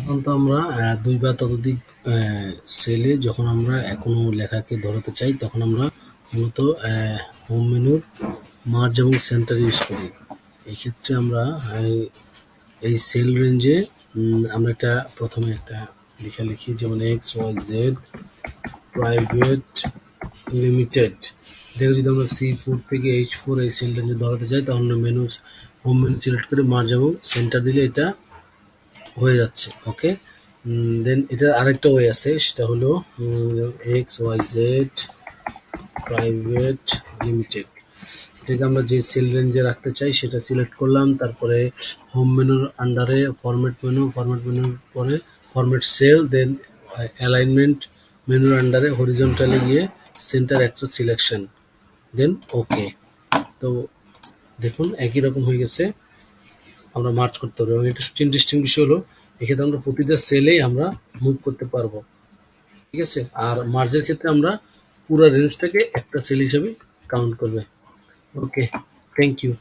সাধারণত আমরা ২ বা ততোধিক সেলে যখন আমরা কোনো লেখাকে ধরাতে চাই তখন আমরা মূলত হোম মেনুর মার্জ এবং সেন্টার ইউজ করি। এক্ষেত্রে আমরা এই সেল রেঞ্জে আমরা প্রথমে একটা লেখা লিখি, যেমন XYZ প্রাইভেট লিমিটেড। এটাকে যদি আমরা C4 থেকে H4 এই সেল রেঞ্জে ধরাতে চাই তখন হোম মেনু সিলেক্ট করে মার্জ এবং সেন্টার দিলে এটা হয়ে যাচ্ছে। ওকে, দেন এটার আরেকটা ওয়ে আছে, সেটা হলো XYZ প্রাইভেট লিমিটেড। এটাকে আমরা যে সেল রেঞ্জে রাখতে চাই সেটা সিলেক্ট করলাম, তারপরে হোম মেনুর আন্ডারে ফরম্যাট মেনুর পরে ফরম্যাট সেল, দেন অ্যালাইনমেন্ট মেনুর আন্ডারে হরিজন্টালে গিয়ে সেন্টার একটা সিলেকশন, দেন ওকে। তো দেখুন একই রকম হয়ে গেছে। আমরা মার্চ করতে পারবো এবং এটা সবচেয়ে ইন্টারেস্টিং বিষয় হলো এক্ষেত্রে আমরা প্রতিটা সেলেই আমরা মুভ করতে পারবো, ঠিক আছে। আর মার্জের ক্ষেত্রে আমরা পুরো রেঞ্জটাকে একটা সেল হিসেবে কাউন্ট করবে। ওকে, থ্যাংক ইউ।